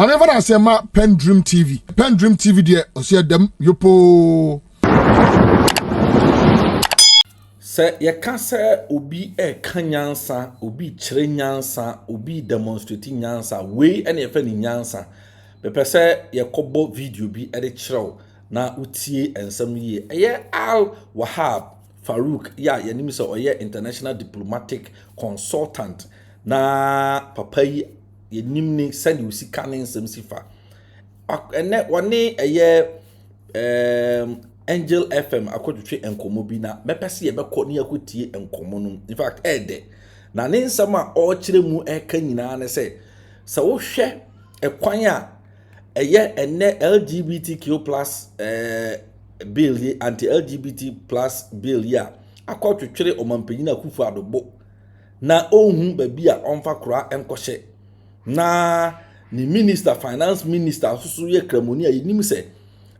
never I say ma PENDREAM TV. PENDREAM TV there, I see them yopo. Say ye can say obi kanyansa, obi chere nyansa, obi demonstrating nyansa, we any efe ni nyansa. Pepe say ye kobo video bi e de kyerɛw na utie ensam yie. Eye Al Wahab Farouk ya ye nim say oye international diplomatic consultant na papa yi ye nim ni send usika ne ensam sifa. Ene wone eye Angel FM akodwetwe enkomo bi na mepese ye bekọ ne yakotie enkomo no in fact ede na ne nsam a o kire mu eka nyina ne se wo hwe ekwan a eye ene LGBTQ+ bill anti LGBT+ bill ya akodwetwe omampanyina kufu adobo na ohun ba bi a onfa kora enkohye na ni minister finance minister susu ye kramoni a yinim se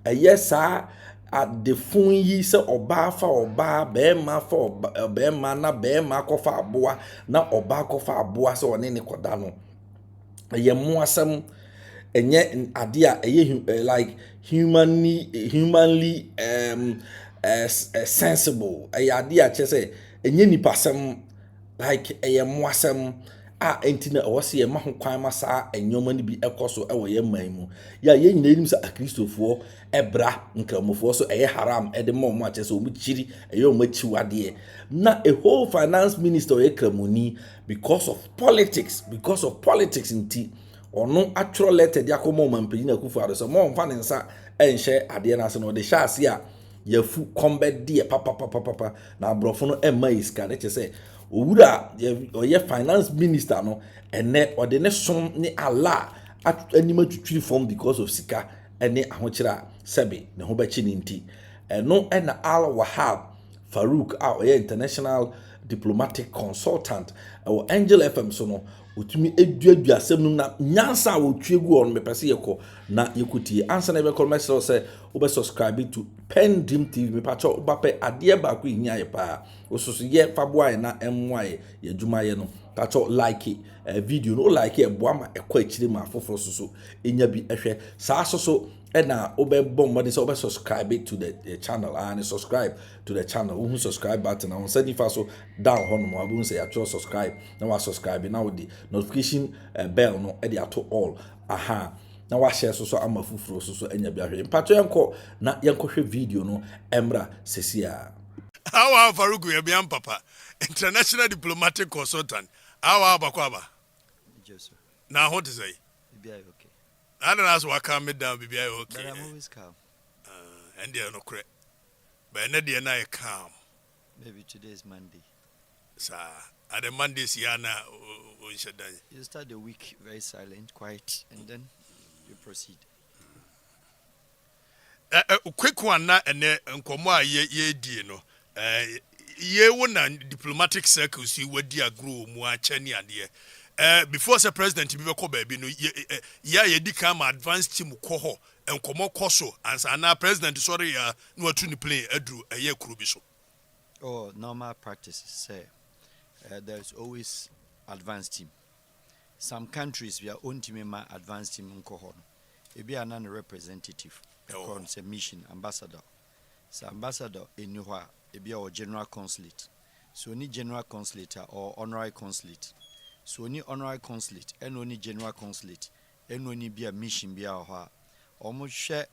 eye saa at the fun yi se oba fa oba bema fa oba bema na bema kofa aboa na oba kofa aboa se one ne koda no eye mo asem enye ade a eye like humanly sensible eye ade a chese enye nipasem like eye mo asem a entina wose ye ma ho kwan ma saa enyoma ni bi ekoso ewo ye man mu ya ye nyina nim sa akristofo ebra nkramofo so eye haram ede mo mo ache so mu chiri eye o machiwade na a whole finance minister ye kramoni because of politics nti ono atro letter dia ko mo mampanyi na kufu ado so mo mfa ne nsa enhye ade na se no de sha ase a yafu combat die papa na brofo no emma iska ne che se owura ye finance minister no ene ode ne som ne ala anima tutwiri form because of sika ene ahokyira sebe ne ho bachi ne nti eno ena Al Wahab Farouk a international diplomatic consultant o Angel FM so no otumi eduadu asem no na nyansa a wotwegu on mepese yeko na yekotie ansa na be call myself say obe subscribe to PENDREAM TV me pacho obape ade ba ko hia ye pa ososo ye faboa na emwaye ye dwuma ye no pacho like video no like e boa ma ekwa akire ma foforo soso enya bi ehwe saa soso na obe bom what is obe subscribe to the channel and subscribe to the channel who subscribe button on send if so down hono mo abu say actual subscribe na wa subscribe na with the notification bell no e dey ato all aha na wa share so ama fufuro so enya bi ahwe mpato yenko na yenkohwe video no emra sesia How Faruku Yabian Papa, international diplomatic consultant. How Bakwaba? Yes, sir. Now, what to say? Be okay. I don't ask what calm me down, be okay. But I'm always calm. And they are no correct. But not the night calm. Maybe today is Monday. Sir, at the Mondays, Yana, you start the week very silent, quiet, and then you proceed. Quick one, na and Nkomo ye no. Ye wona diplomatic circles you would dia grow more cheni and before the president be ko baby no ye di come advanced team ko ho enkomo koso and na president sorry ya no atu ni play adru ye kuro bi so. Oh, normal practice say there's always advanced team. Some countries we are own team ma advanced team nko ho no e be an representative on a mission ambassador. So ambassador enuwa e be our general consulate. So ni general consulate or honorary consulate. So ni honorary consulate and only general consulate and only be a mission be our almost share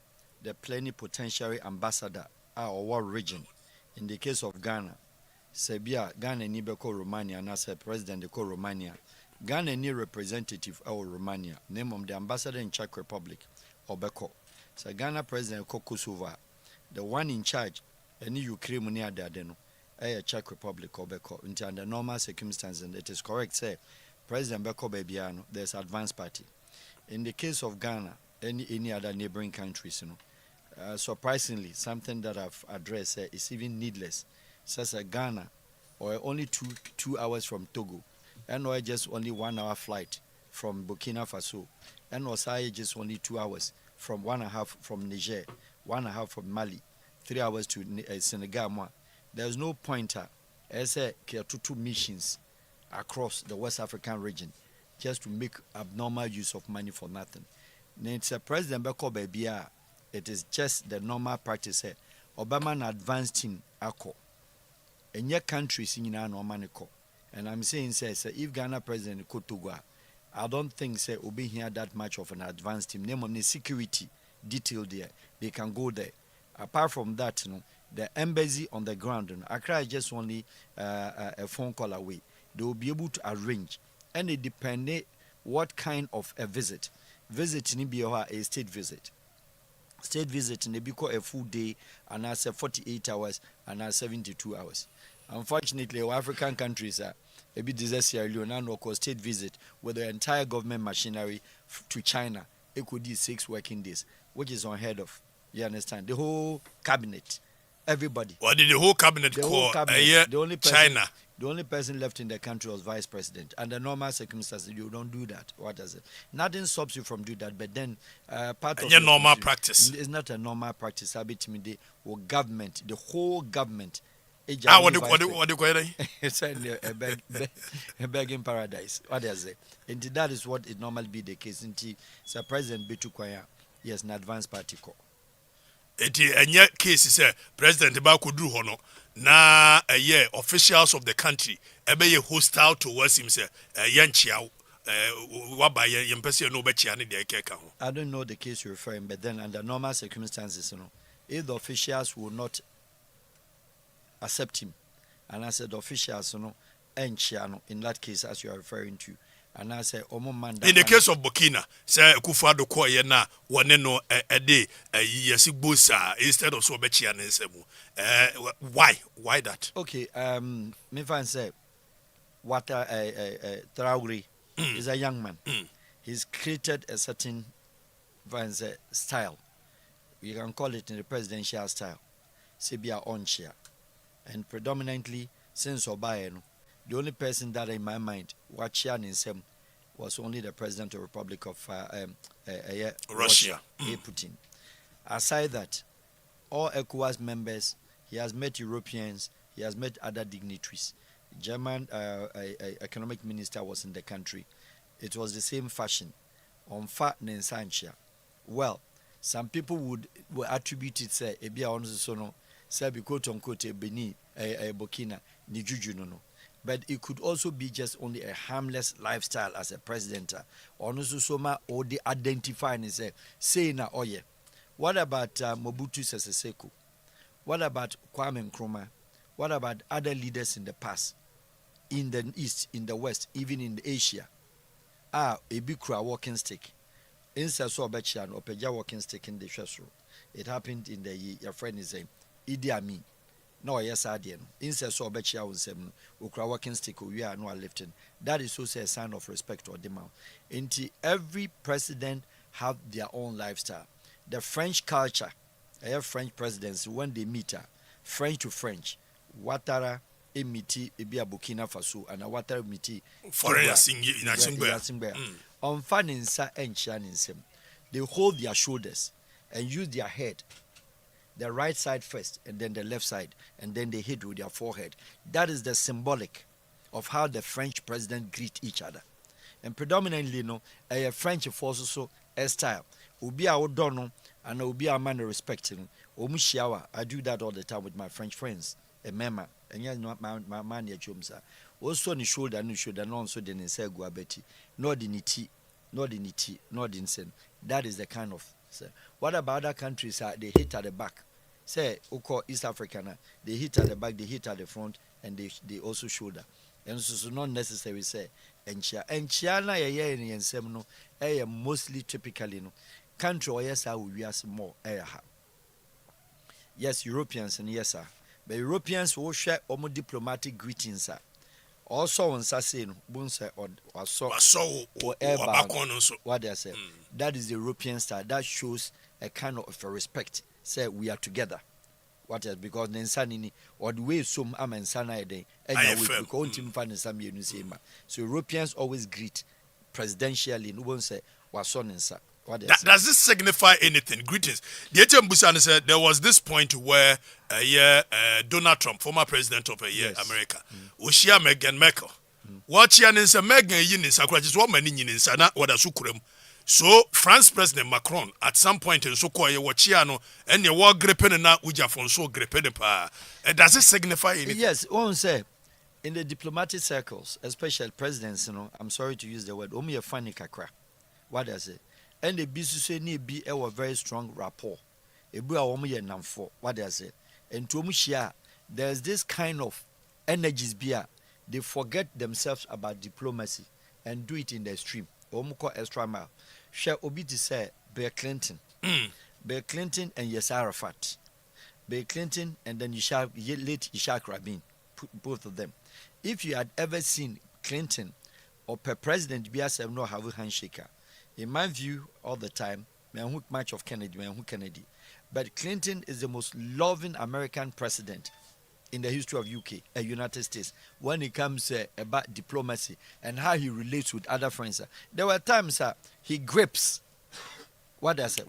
the plenipotentiary ambassador or what region. In the case of Ghana, Sebia Ghana ni beko Romania and as a president de Romania. Ghana ni representative or Romania. Name of the ambassador in Czech Republic or Beko. So Ghana president Kokosovo. The one in charge, any Ukraine near the Adeno, a Czech Republic or Beko, into under normal circumstances, and it is correct, say, President Beko Bebiano, there's advanced party. In the case of Ghana, any other neighboring countries, surprisingly, something that I've addressed is even needless. Such as Ghana, or only two hours from Togo, and or just only 1 hour flight from Burkina Faso, and also just only 2 hours from 1.5 from Niger. 1.5 from Mali, 3 hours to Senegal. There's no pointer as a two missions across the West African region just to make abnormal use of money for nothing. It's a president beko baby. It is just the normal practice. Obama an advanced team ako. In your countries in no money ko. And I'm saying say if Ghana president Kotugwa, I don't think say will be here that much of an advanced team. Name on the security detail there. They can go there. Apart from that, the embassy on the ground, Accra is just only a phone call away. They will be able to arrange, and it depends what kind of a visit. Visit in Ibioha a state visit. State visit in Ibiko a full day, and I say 48 hours, and I 72 hours. Unfortunately, our African countries are a bit disaster. Leonardo state visit with the entire government machinery to China. It could be 6 working days, which is unheard of. You understand? The whole cabinet, everybody. What did the whole cabinet call? The only person, China. The only person left in the country was vice president. Under normal circumstances, you don't do that. What does it? Nothing stops you from doing that. But then part of normal practice. It's not a normal practice. I bet me the government, the whole government. What do you call it? It's a begging paradise. What does it? And that is what it normally be the case. Until Sir President Betukwaya, yes, an advanced party call. In your case, sir, President Bakudu Hono, na officials of the country, ebe hostile towards him, sir, Yanchiao, wabaya yempesi no bechiani de keka. I don't know the case you're referring, but then under normal circumstances, if the officials will not accept him, and I said the officials, in that case, as you are referring to, and I say, in the case of Burkina, say Kufado Koyena, one no a day, yes, busa instead of so bechian and semu. Why that? Okay, me fan say, what Traore is a young man. He's created a certain style. You can call it in the presidential style. Sebia on chair. And predominantly, since Obayeno, the only person that in my mind watching in him was only the president of the Republic of Russia, Putin. Aside that, all ECOWAS members, he has met Europeans, he has met other dignitaries. German economic minister was in the country. It was the same fashion. On fat Nensanchia. Well, some people would attribute it say ebia ono so no say be quote unquote Beni Burkina ni juju no. But it could also be just only a harmless lifestyle as a president. Onusu Soma or they identify and say na oye. What about Mobutu Sese Seko? What about Kwame Nkrumah? What about other leaders in the past? In the East, in the West, even in Asia? A bikura walking stick. Instead so bechian or peja walking stick in the shesro. It happened in the your friend is saying Idi Amin. No, yes, I didn't. Instead, so bet you on seven, Ukra walking stick, we are no lifting. That is also a sign of respect or demand. Until every president have their own lifestyle. The French culture, French presidents, when they meet, French to French, Watara, Emiti, Ebia Burkina Faso, and a Watara Miti, foreign in on Faninsa and Chaninsim, they hold their shoulders and use their head. The right side first, and then the left side, and then they hit with their forehead. That is the symbolic of how the French president greet each other. And predominantly, a French force so a style. Ubi a dono and ubi a man respecting. Omushiawa, I do that all the time with my French friends. A mema, and yes, not my man ya chumsa. Also, ni shoulder, no so then say guabeti. No dignity, no dignity, no dinsen. That is the kind of. What about other countries? They hit at the back. Say, East Africa, they hit at the back, they hit at the front, and they also shoulder. And so not necessary say, and China, mostly typically, country or yes, I will use more air. Yes, Europeans and yes, sir. But Europeans will share almost diplomatic greetings, sir. Also on Sassin, Bunsa or what they say. That is the European style. That shows a kind of a respect. Say we are together. What else? Because the insanity or the way some am insana day. So Europeans always greet presidentially. No one say was son and son. Does this signify anything? Greetings. The ATM Busan said there was this point where Donald Trump, former president of America, Ushia Meghan Merkel. What Chian is a Meghan Yin in Sacratis, woman in Sana or the Sukurum. So France President Macron at some point in so called Wachiano and your war gripping na uja from so gripping pa. Does it signify anything? Yes, one say in the diplomatic circles, especially presidents, I'm sorry to use the word, only a funny kakra. What does it? And the business need be a very strong rapport. A bua omu namfo. What does it? And to share, there's this kind of energies beer. They forget themselves about diplomacy and do it in the extreme. Omuko extra mile. Share obi to say Bill Clinton. Bill Clinton and Yasser Arafat. Bill Clinton and then late Ishaq Rabin. Both of them. If you had ever seen Clinton or President BSM no have a handshaker, in my view, all the time, much of Kennedy. But Clinton is the most loving American president in the history of United States, when it comes about diplomacy and how he relates with other friends. There were times he grips. What I say?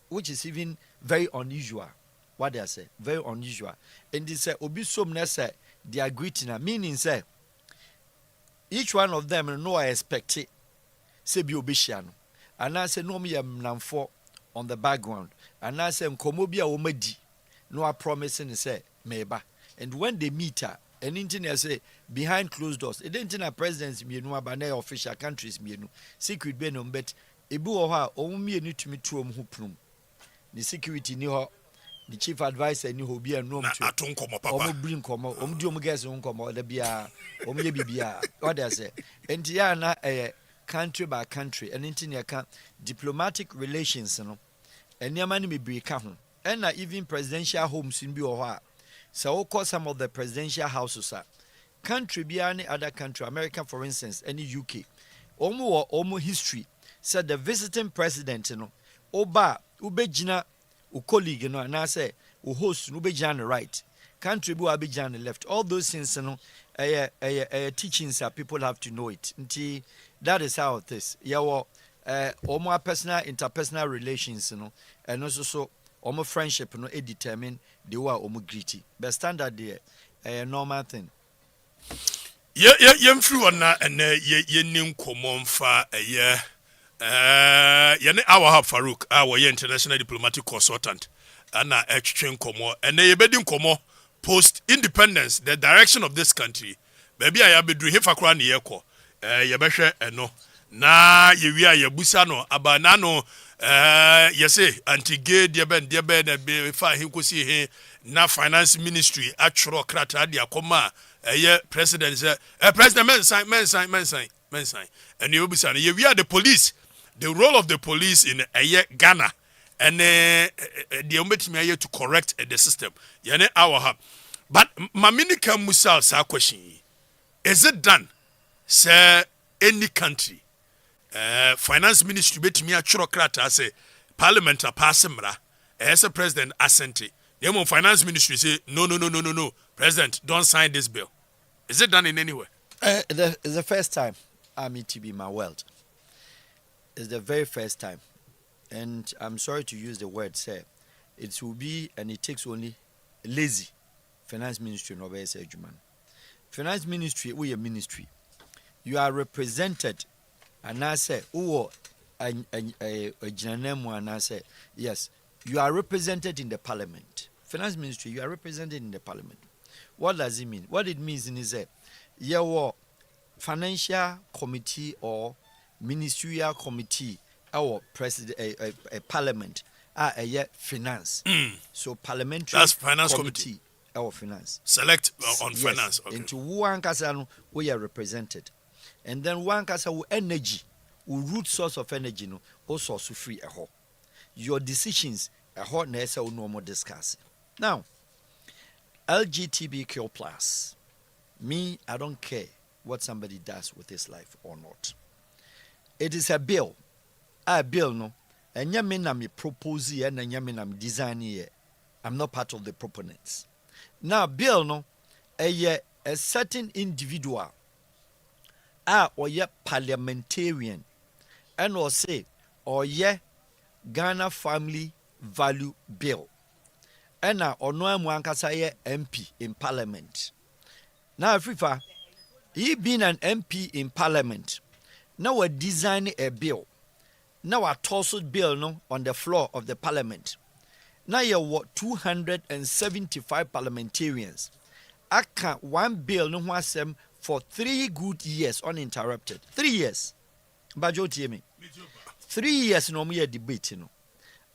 Which is even very unusual. What I say? Very unusual. And they say, Obisom Nessa, they are greeting, meaning say, each one of them know I expect it. Say be obishiano. And I say, no me am namfo on the background. And I say, Komobia omedi. No, I promise and say, meba. And when they meet her, and internet say behind closed doors, it didn't a presidents me no abane official countries me no secret be no bet ebu o ha o me ni tumi tuom ho plum. The security ni ho, the chief advisor ni ho bia no mtu. Atonkomo papa. Omo bring komo, omo di omo guess nkomo da bia, omo ye bibia. What I say? And ya na country by country, and internet can diplomatic relations no. And yamani me break ho. And even presidential homes in Bioha. So, of course, some of the presidential houses are country beyond any other country, America, for instance, any UK. Omo history said the visiting president, Oba, Ubejina, colleague, and I say, host, Ubejana right, country bu Abijana left. All those things, teachings that people have to know it. That is how it is. Omo personal, interpersonal relations, and also so. Omo friendship no determine the way omo greety. But standard there, a normal thing. Yem free na ye nim komon fa ye ne Wahab Farouk ye international diplomatic consultant ana etwetwen komo ye bedi komo post independence the direction of this country baby aya bedru hefa kra ne ye ko ye behwe eno na ye wi aye busa no abana no yes, anti-gay, na be fa hinkosi he na finance ministry actual krata dia koma president president men sign and you be saying we are the police, the role of the police in Ghana and the umbetimi to correct the system yene Wahab. But mamini kan musa sa question, is it done sir any country finance ministry betimi atworo krata say parliament passemra as a president assent the finance ministry say no president don't sign this bill. Is it done in any way? It's the first time I meet to be in my world. It's the very first time, and I'm sorry to use the word say it will be, and it takes only lazy finance ministry no be say human finance ministry. We a ministry, you are represented. And I say, yes, you are represented in the parliament. Finance ministry, you are represented in the parliament. What does it mean? What it means is that your financial committee or ministerial committee or president a parliament are a finance. So parliamentary that's finance committee or finance. Select on yes. finance. Okay. Into one casano we are represented. And then one casa will energy, will root source of energy, no, also free a whole. Your decisions, a whole nessa will no more discuss. Now, LGBTQ plus, me, I don't care what somebody does with his life or not. It is a bill. A bill, no, and yamina me propose here and yamina design here. I'm not part of the proponents. Now, bill, no, a certain individual. Or ye parliamentarian and or say or ye Ghana Family Value Bill and or no ankasa MP in Parliament. Now FIFA, he being an MP in Parliament Now we design a bill. Now we toss bill no on the floor of the parliament. Now you what 275 parliamentarians. I can one bill no was them for 3 good years uninterrupted. 3 years. But you hear me? 3 years no more debate no.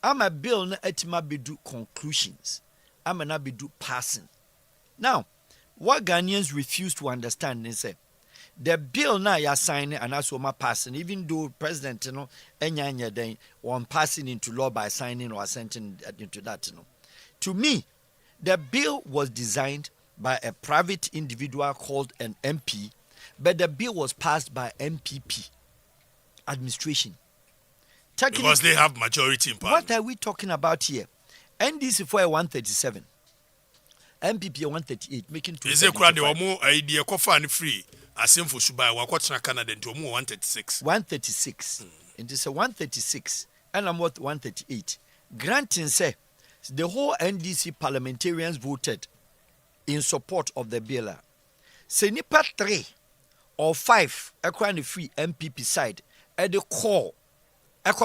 I'm a bill na etima be do conclusions. I'm not be do passing. Now, what Ghanaians refuse to understand is say the bill now you signing and also my passing, even though President enya then one passing into law by signing or assenting into that. To me, the bill was designed by a private individual called an MP, but the bill was passed by NPP administration. Because they have majority in parliament. What are we talking about here? NDC for 137, NPP 138, making 275. Is it crowd the more idea coffee free? As in for Subai, Wakotna Canada to 136. 136. It is a 136, and I'm worth 138. Granting say the whole NDC parliamentarians voted in support of the bill. Say nipa 3 or 5 across free NPP side at the core.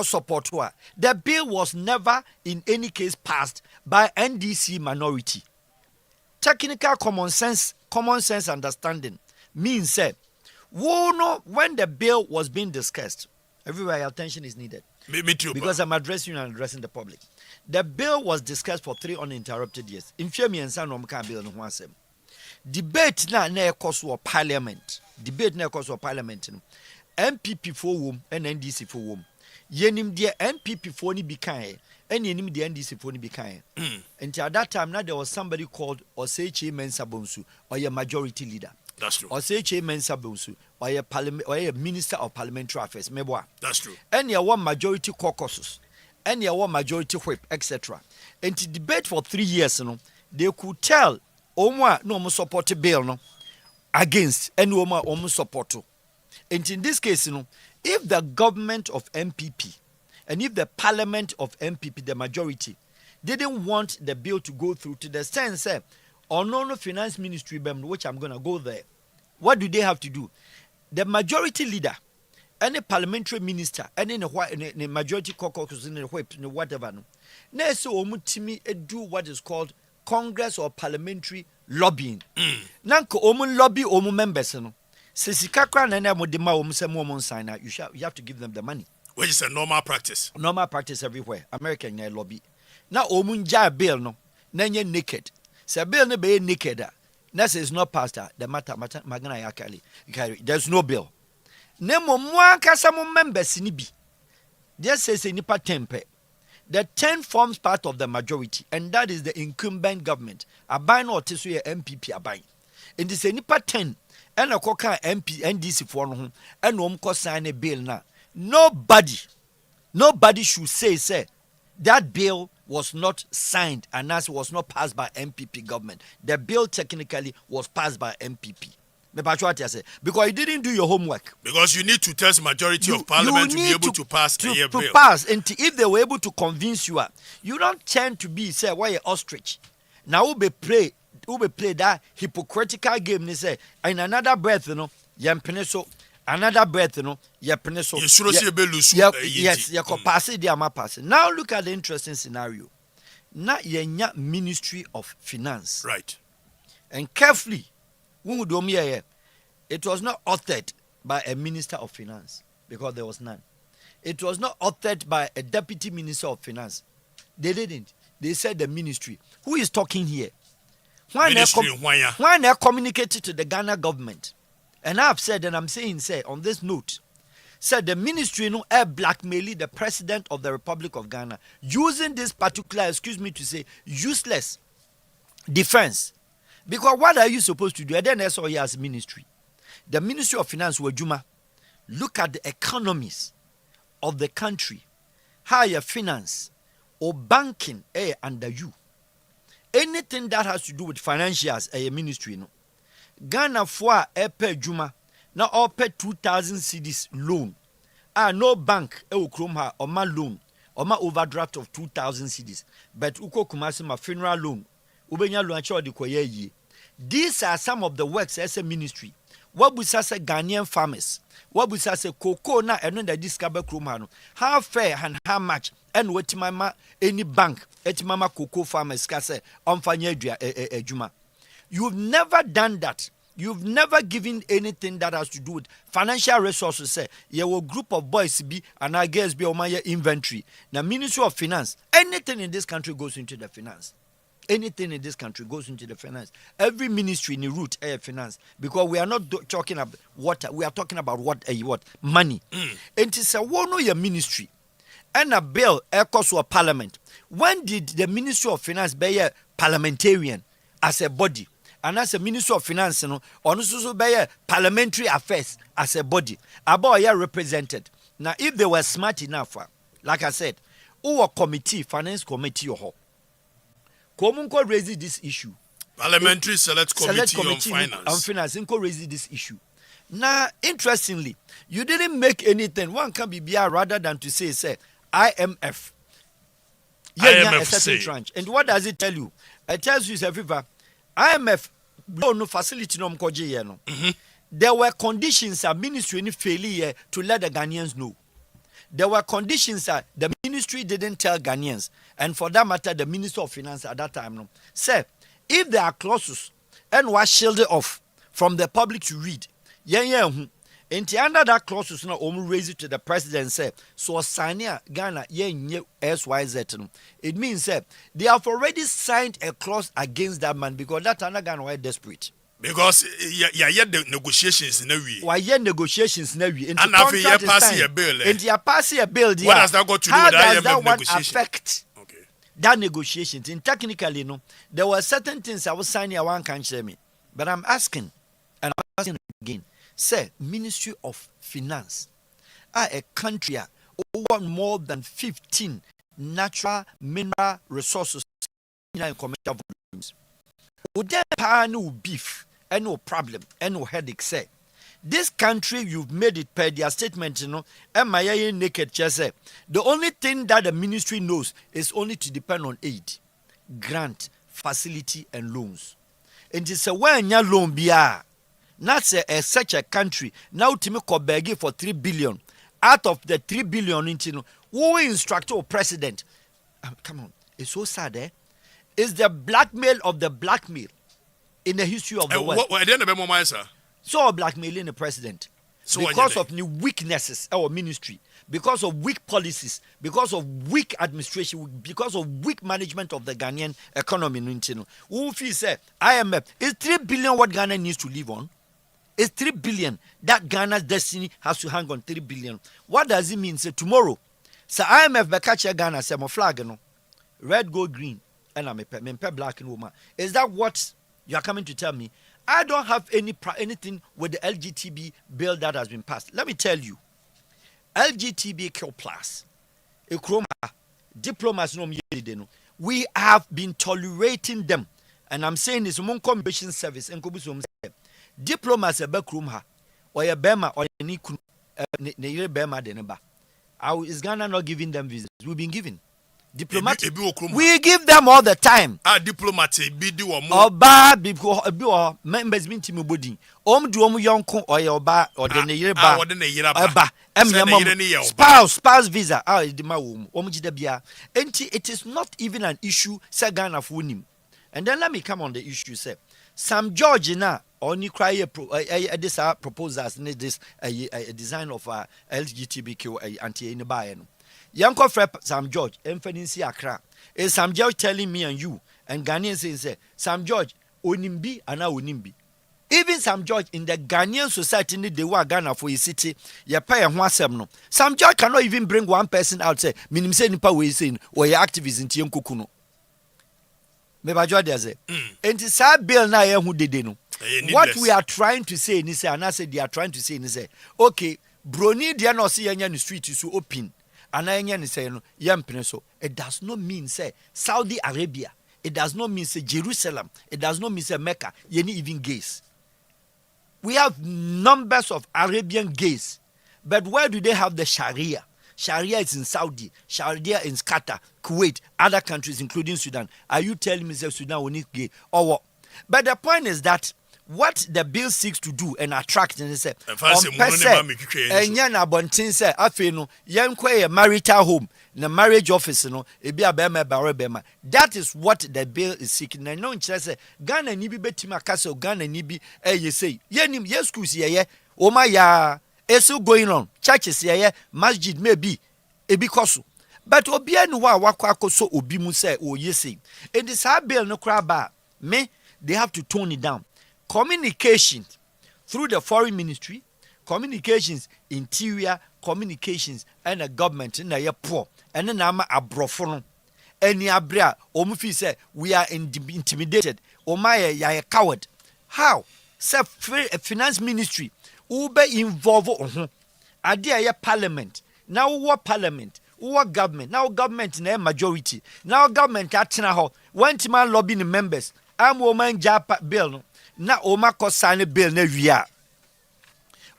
Support the bill was never in any case passed by NDC minority. Technical common sense understanding means that when the bill was being discussed, everywhere attention is needed. Me too. Because I'm addressing you and addressing the public. The bill was discussed for 3 uninterrupted years. In Femi and San Omka bill no one sem. Debate na cause parliament. Debate na cause parliament. MPP for whom and NDC for whom. Yenim the NPP for ni bikaye, and yenim the NDC for ni bikaye. And at that time, now there was somebody called Oseche Mensah Bonsu, or a majority leader. That's true. Oseche Mensah Bonsu, or a minister of parliamentary affairs. Meboa. That's true. And you want majority caucuses, and you want majority whip, etc. And to debate for 3 years, they could tell Omwa no support bill no against and Omwa support. And in this case, if the government of MPP and if the parliament of MPP, the majority, didn't want the bill to go through to the sense, or no finance ministry, which I'm going to go there, what do they have to do? The majority leader, any parliamentary minister, any majority caucus, whatever, do what is called Congress or parliamentary lobbying. Nanko omun lobby omun members, you have to give them the money. Which is a normal practice. Normal practice everywhere. American lobby. Now omunja bill no. Nenye naked. Say bill no be naked. That says not passed. The matter magana yakali. There's no bill. Nemo mwanka some members ni bi. There says nipa tempe. The 10 forms part of the majority, and that is the incumbent government. Abai no tesu MPP abai. And this nipa 10. And a coca MP NDC for no and sign a bill now. Nobody should say that bill was not signed and as was not passed by MPP government. The bill technically was passed by MPP. Because you didn't do your homework. Because you need to test majority of parliament to be able to pass a bill. To pass, and if they were able to convince you, you don't tend to be say why you ostrich. Now we play that hypocritical game. They say in another breath, yempeneso. Another breath, yempeneso. Yes, you can pass it. They pass it. Now look at the interesting scenario. Now you Ministry of Finance, right? And carefully, it was not authored by a minister of finance because there was none. It was not authored by a deputy minister of finance. They didn't. They said the ministry. Who is talking here? When they communicated to the Ghana government, and I've said, and I'm saying, on this note, said the ministry blackmailing the president of the Republic of Ghana using this particular, useless defense. Because what are you supposed to do? And then that's all he has ministry. The Ministry of Finance, Wajuma, look at the economies of the country, how your finance or banking under you. Anything that has to do with financials, a ministry, Ghana for pay Juma, now all pay 2,000 cedis loan. No bank or my loan or my overdraft of 2,000 cedis. But uko kumasi ma funeral loan. Ubenya loan. These are some of the works as a ministry. what we say Ghanaian farmers, what we say cocoa na and the discover krumano, how fair and how much, and what mama any bank, et mama cocoa farmers can say on Fanya Juma. You've never done that. You've never given anything that has to do with financial resources. Say, you will group of boys be and I guess be on my inventory. Now, Ministry of Finance, anything in this country goes into the finance. Anything in this country goes into the finance. Every ministry in the root air finance, because we are not talking about water. We are talking about what money. And it's a one your ministry and a bill echoes to a parliament. When did the Ministry of Finance be a parliamentarian as a body? And as a Minister of Finance, you know, also by parliamentary affairs as a body, about represented. Now, if they were smart enough, like I said, our committee, finance committee, Komunko raised this issue. Parliamentary Select Committee on Finance. On Finance, Inko raised this issue. Now, interestingly, you didn't make anything. One can be BR rather than to say IMF. IMF a certain tranche. And what does it tell you? It tells you, everywhere. IMF no facility no mkoje no. There were conditions that ministry ni failure to let the Ghanaians know. There were conditions that the ministry didn't tell Ghanaians, and for that matter, the Minister of Finance at that time no. Say, if there are clauses and was shielded off from the public to read, and under that clauses now, raise it to the president. Say, so sign Ghana, SYZ. No. It means that they have already signed a clause against that man because that Ghana were desperate. Because the negotiations in we. Why negotiations now? And after you pass a bill, and you pass a bill. What does that got to do with IMF negotiations? Affect that negotiations? And technically, no, there were certain things I was signing. One can't share me, but I'm asking, and I'm asking again. Say, Ministry of Finance are a country over more than 15 natural mineral resources in commercial volumes. Would there be no beef and no problem and no headache? Say, this country you've made it per their statement, you know, and my naked just say the only thing that the ministry knows is only to depend on aid, grant, facility, and loans. And it's a when your loan be not such a country now to make a beg for 3 billion out of the 3 billion into who instruct our president. Come on, it's so sad, eh? It's the blackmail of the blackmail in the history of the world. So blackmailing the president because of new weaknesses our ministry, because of weak policies, because of weak administration, because of weak management of the Ghanaian economy. Who feels say IMF is 3 billion what Ghana needs to live on. It's 3 billion. That Ghana's destiny has to hang on 3 billion. What does it mean? Say tomorrow, so IMF be catch Ghana say my flag no, red, gold, green, and I'm a black and woman. Is that what you are coming to tell me? I don't have anything with the LGBTQ bill that has been passed. Let me tell you, LGBTQ plus, diplomats no we have been tolerating them, and I'm saying this among communication service and diplomats a backroom ha or a bema or a nikun ne bema deneba. Is Ghana not giving them visas? We've been giving diplomatic. We give them all the time. Diplomatic be do more. Oba because members mean to body. Do yonko or your ba or the neyeba. Spouse visa. Is the mawum. It is not even an issue. Say Ghana for him. And then let me come on the issue. Say Sam George na only cry this proposals this a design of LGBTQ anti any buy. Yanko Frep Sam George, Emfenisi Accra. Is Sam George telling me and you and Ghanaians say Sam George onimbi and now onimbi. Even Sam George in the Ghanaian society need the war Ghana for his city, ya pay a no. Sam George cannot even bring one person out say minim say nipa we saying or your activists in Tian Kukuno. Meba George say. And it's a bill na who did no. What we are trying to say is and I said they are trying to say is okay, Broni dia no see any street is open. And I say no, it does not mean say Saudi Arabia. It does not mean say Jerusalem. It does not mean say Mecca. You need even gays. We have numbers of Arabian gays, but where do they have the Sharia? Sharia is in Saudi. Sharia in Qatar, Kuwait, other countries including Sudan. Are you telling me that Sudan will need gay or what? But the point is that what the bill seeks to do and attract and say enya na bontin say afi no yenkwe marital home na marriage office no ebi abema bema. That is what the bill is seeking. Na no nkyere say Ghana ni bi betima kase Ghana ni bi say yenim yes schools ye o ma ya still going on, churches ye masjid maybe ebi koso, but obi anu wa wakwa koso obi mu say o yesi. It is our bill no kra ba me, they have to tone it down. Communication through the foreign ministry, communications, interior, communications, and the government in the poor, and then I'm a brofono. Any abria, omufi say we are intimidated. Omaya ya a coward. How? Say finance ministry, ube involve idea ya parliament. Now what parliament? What government? Now government in a majority. Now government at Tinaho. One man lobbying the members. I'm woman japa bill no. Na oma ko sign bill na wia.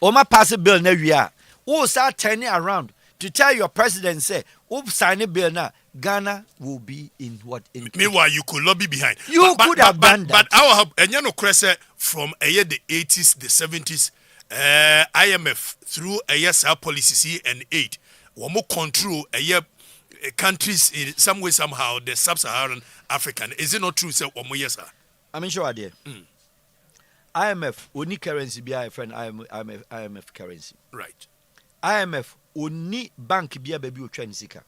Oma pass a bill na wia. Who start turning around to tell your president say, "Who sign a bill na Ghana will be in what in." Meanwhile, you could lobby behind. You could have done that. But our have and you know Cresse from the 80s, the 70s, IMF through a yes our policy and aid. One more control a year countries in some way somehow the sub-Saharan African. Is it not true? Say one more yes, sir. I mean sure idea. IMF only currency be a friend IMF currency. Right. IMF only bank be a baby sika.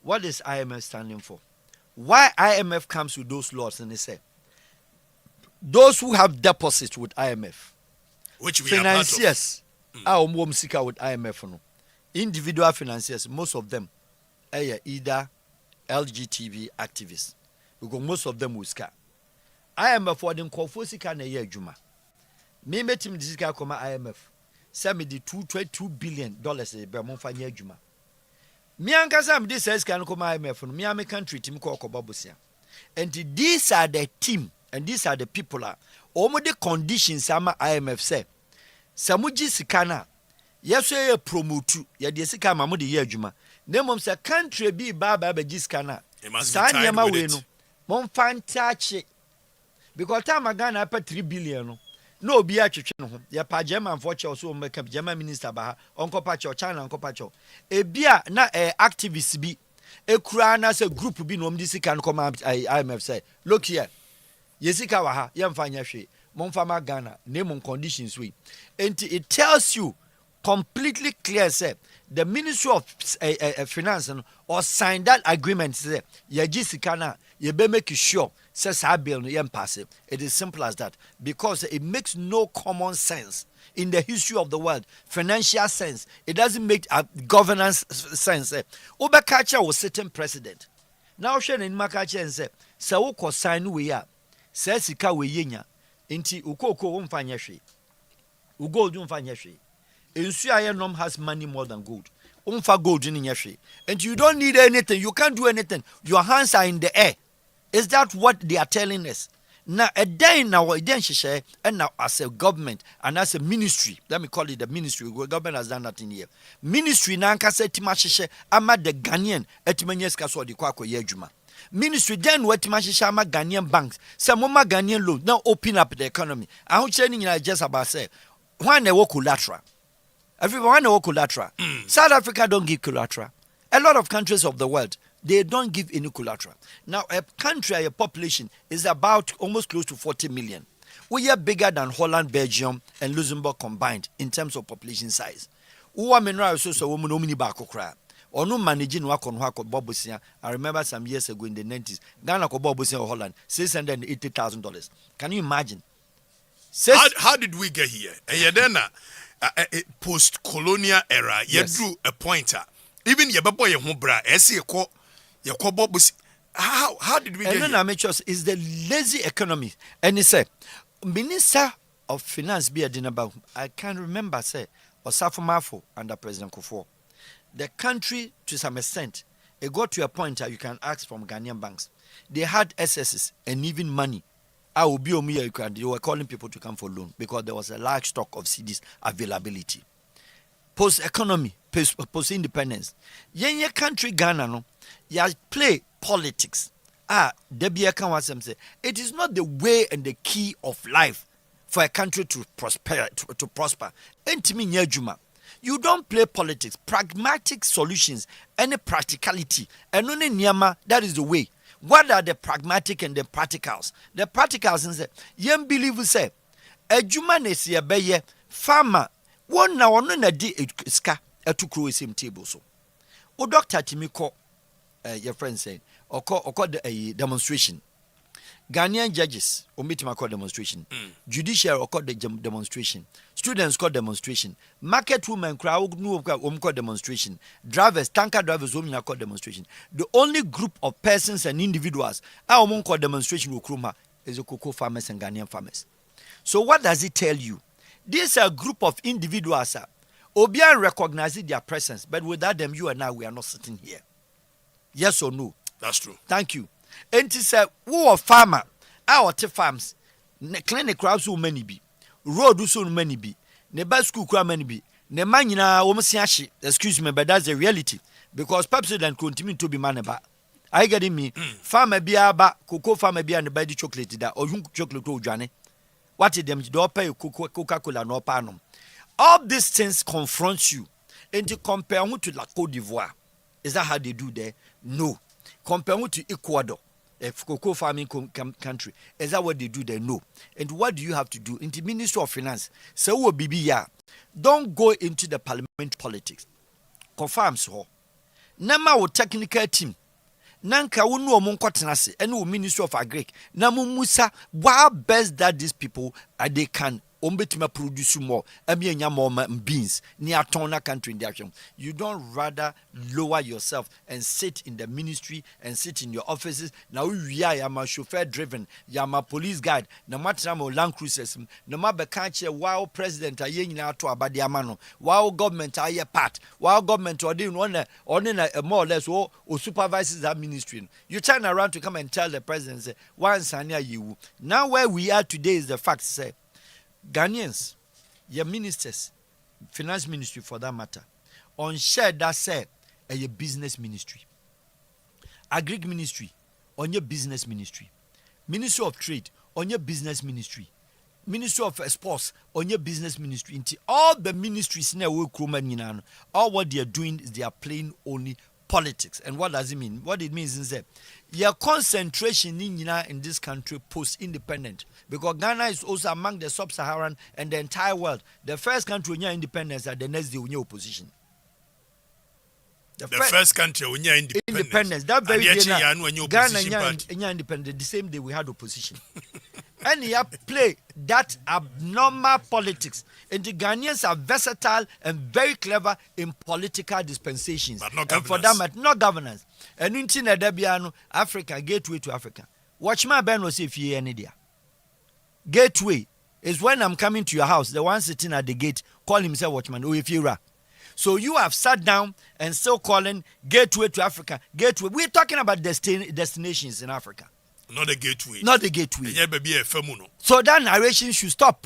What is IMF standing for? Why IMF comes with those laws and they say those who have deposits with IMF, which we financiers are sika with IMF no. Individual financiers, most of them are either LGBTQ activists because most of them will scar. IMF for them call sika na year juma. Me metim this sika koma IMF. Send me the $2.2 billion be mon fanya juma. Me ankasa me this sika no koma IMF no me am country team call kobabosia. And these are the team and these are the people are omo the conditions ama IMF say. Samuji sika na yes we promote ya de sika ma mo de ye adwuma. Nemom say country bi ba giska na. Sa nyama we no. Mon fantache. Because time Ghana pay 3 billion no obi atwetwe no ho ye pa German for che so make German minister ba onko pa che China onko pa che e bia na activists bi e kura na se group bi no mdi sika no come IMF say look here ye sika wa ha ye mfa nya hwe mon fa ma Ghana name conditions we and it tells you completely clear say the Ministry of Finance or signed that agreement say ye sika na ye be make sure says I bill no pass it. It is simple as that because it makes no common sense in the history of the world, financial sense. It doesn't make a governance sense. Obakacha was sitting president. Now Shen in Makacha and say, "Sawoko sign we are says sika we yenya inti ukoko umfanya shi ugold umfanya shi insu nom has money more than gold umfa gold in yashi and you don't need anything, you can't do anything, your hands are in the air." Is that what they are telling us? Now, a day now, and now as a government and as a ministry, let me call it the ministry. The government has done that in here. Ministry now can say Timashishe ama the Ghanaian etimanyes kaso di kwako yejuma. Ministry then what Timashishe ama Ghanaian banks. Some mama Ghanaian loan now open up the economy. I hope training just about say when they work collateral. Everyone work collateral. South Africa don't give collateral. A lot of countries of the world, they don't give any collateral. Now, a country, a population is about almost close to 40 million. We are bigger than Holland, Belgium, and Luxembourg combined in terms of population size. I remember some years ago in the 90s, Ghana ko bobusia Holland, $680,000. Can you imagine? How did we get here? Post-colonial era, you drew a pointer. Even Yababo Yahubra, how did we get here? Amateurs is the lazy economy. And he said, Minister of Finance be a dinner about, I can't remember, say, or Safamafo under President Kufuor. The country, to some extent, it got to a point that you can ask from Ghanaian banks. They had excesses and even money. I will be on me, they were calling people to come for loan because there was a large stock of CDs availability. Post-economy, post-independence. Your country, Ghana, no, you play politics. Debbie can say it is not the way and the key of life for a country to prosper. Entimi nya adwuma. You don't play politics. Pragmatic solutions, any practicality, and only niyama, that is the way. What are the pragmatic and the practicals? The practicals say, yem believe say, adwuma ne se beye farmer, one na ono na di ska etu kro same table so. O doctor timi ko your friend saying, or call the demonstration. Ghanaian judges omitima call demonstration. Judiciary call the demonstration. Students call demonstration. Market women crowd no call demonstration. Drivers, tanker drivers call demonstration. The only group of persons and individuals call demonstration is the cocoa farmers and Ghanaian farmers. So what does it tell you? These are a group of individuals. Obian recognizes their presence, but without them, you and I, we are not sitting here. Yes or no? That's true. Thank you. And it said, who are farmer? Our farms, clinic crowds so many be, road so many be, ne bus school crowd many be, ne manina omasiashi. Excuse me, but that's the reality because president continue to be manaba. I getting me. Farmer be aba, cocoa farmer be and the body chocolate that or chocolate to Johnny. What is them? Do pay Coca-Cola no panum. All these things confront you and to compare to la Côte d'Ivoire. Is that how they do there? No. Compare to Ecuador, a cocoa farming country. Is that what they do there? No. And what do you have to do? In the Ministry of Finance, so BBA, don't go into the parliament politics. Confirm so. Nama wo technical team. Nanka wonu omo nkwotenase ene wo Ministry of Agric. Na musa what best that these people they can ombetima produce more enya more beans near tona country in the action. You don't rather lower yourself and sit in the ministry and sit in your offices. Now we are yama chauffeur driven, yama police guide, no matter mo land cruisers, no matter can't wow president aye nyina to abade amano, wow government aye part, wow government or more or less or supervises that ministry. You turn around to come and tell the president say once you. Now where we are today is the fact say Ghanaians, your ministers, finance ministry for that matter, on share that say a business ministry, agric ministry on your business ministry, Ministry of Trade on your business ministry, Ministry of Sports on your business ministry. Into all the ministries now all what they are doing is they are playing only politics. And what does it mean? What it means is that your concentration in this country post-independent, because Ghana is also among the sub-Saharan and the entire world. The first country when independence and the next day when you're opposition. The first country when you're independence. That very day Ghana independent. The same day we had opposition. And you play that abnormal politics. And the Ghanaians are versatile and very clever in political dispensations. But not and governance. for that matter, not governance. And in Debiano, Africa, gateway to Africa. Watch my Ben was if you any there. Gateway is when I'm coming to your house, the one sitting at the gate, call himself watchman, or if you are. So you have sat down and still calling gateway to Africa. Gateway. We're talking about destinations in Africa. Not the gateway. Not the gateway. No. So that narration should stop.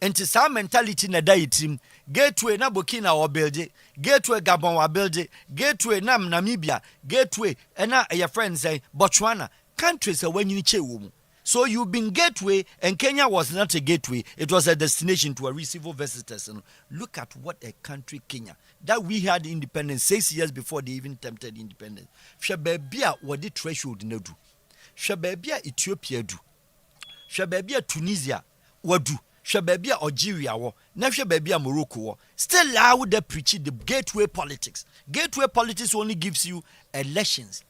And to some mentality na team, gateway na Burkina or building, gateway Gabon or building, gateway na Namibia, gateway and your friends say Botswana. Countries are when you need. So you've been gateway, and Kenya was not a gateway. It was a destination to receive visitors. And look at what a country Kenya that we had independence 6 years before they even attempted independence. Shababia what the threshold no do. Shababia Ethiopia do. Shababia Tunisia wadu. Shababia Algeria wo. Na Shababia Morocco wo. Still loud they preach the gateway politics. Gateway politics only gives you elections.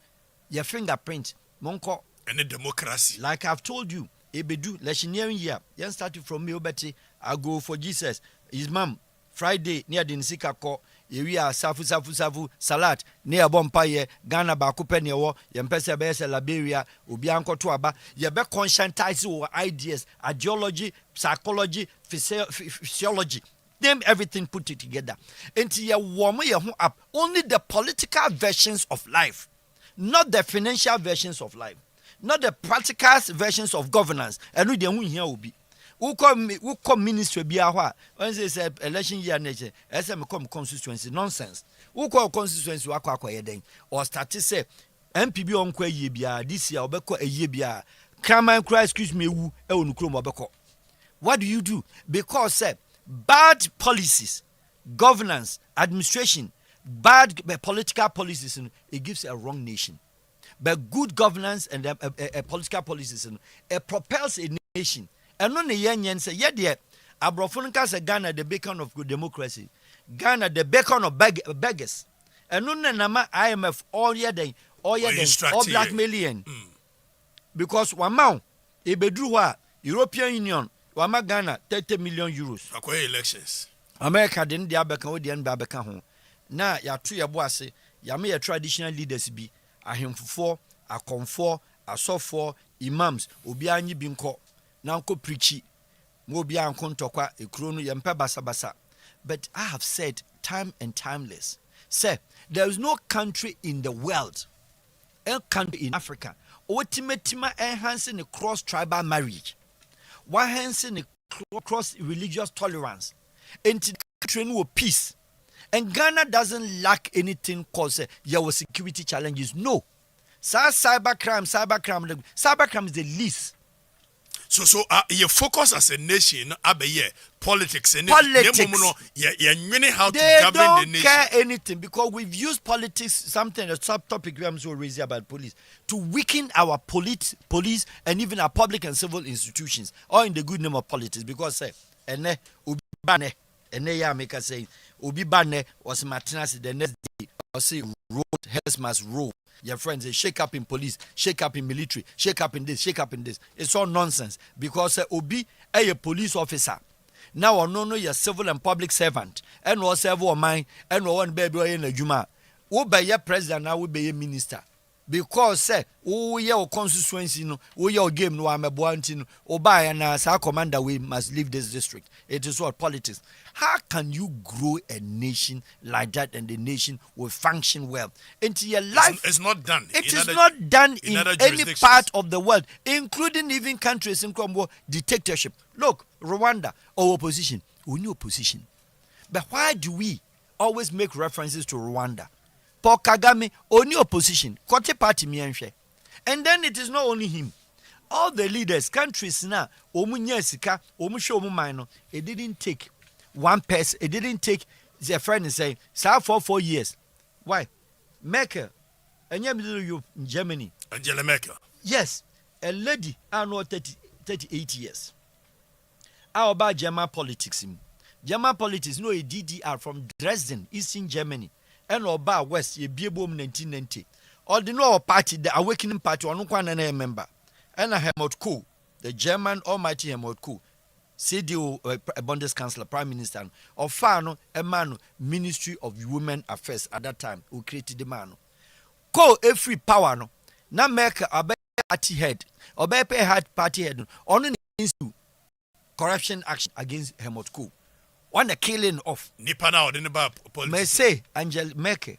Your fingerprint. Monko. And a democracy. Like I've told you, Ebedu, electioneering year. You started from me, Obeti. I go for Jesus. His mom, Friday, near the Nsika ko. Area safu salat near Bompaye, Ghana Bakupe near war, Yempesa Besa Liberia, Ubianco Tuaba, Yabe conscientize your ideas, ideology, psychology, physiology. Name everything, put it together. Until you warm your up. Only the political versions of life, not the financial versions of life. Not the practical versions of governance. And we don't here will be. Who come ministry be a what? When they say election year nature, SM come constituency nonsense. Who call constituency or start to say NPP on que ye be this year or a ye be a come and cry, excuse me, who own chrome or What do you do? Because bad policies, governance, administration, bad political policies, it gives a wrong nation. But good governance and political policies, it propels a nation. And on the young say, yeah, dear, Abrofunka say Ghana the beacon of good democracy, Ghana the beacon of beggars. And on the nama IMF all blackmailing. Because one man, a bedroom, European Union, Wama Ghana 30 million euros. Akwa elections. America didn't the Abeka or the Babeka home. Now, ya two ya boise, ya me a traditional leaders be a him for, a comfort, a soft for imams, Obiani binko, Nanko preachy, Mobia and Kontokwa, a chrono yampa basa. But I have said time and timeless, sir, there is no country in the world, a country in Africa, ultimately enhancing a cross-tribal marriage, one enhancing a cross-religious tolerance, and train with peace. And Ghana doesn't lack anything cause there was security challenges. No. Cybercrime is the least. So your focus as a nation politics and politics. How to they govern don't the nation. Care anything because we've used politics, something a subtopic we are so raised about police, to weaken our police and even our public and civil institutions, all in the good name of politics. Because ya make us say Obi Bane was Martinez the next day or say road heads must roll. Your friends say shake up in police, shake up in military, shake up in this, shake up in this. It's all nonsense because Obi a police officer. Now no you're civil and public servant and was serve or mine and one baby in a juma. Who be your president now will be a minister. Because your constituency no your game no am no oba and as our commander we must leave this district. It is what politics. How can you grow a nation like that and the nation will function well into your life? It's not done. It is not done in any part of the world, including even countries in Congo dictatorship. Look, Rwanda or opposition, we need opposition. But why do we always make references to Rwanda? Paul Kagame, only opposition, Kote party mienche. And then it is not only him. All the leaders, countries now, Omunyesika, Omusho Omumino, it didn't take one person, it didn't take their friend and say, sir, for 4 years. Why? Merkel, and you in Germany. Angela Merkel. Yes, a lady, I know 38 years. How about German politics? German politics, no, a DDR from Dresden, Eastern Germany. And Oba West, ye be boom 1990. Or the no party, the awakening party, or no one member. And a Helmut Kohl, the German almighty Helmut Kohl, CDU Bundeskanzler, Prime Minister, or Fano, a man, Ministry of Women Affairs at that time, who created the man. Kohl, a free power, no. Now make a party head, or party head, only to corruption action against Helmut Kohl. One the killing of Nipana or the politics. May say Angel Merkel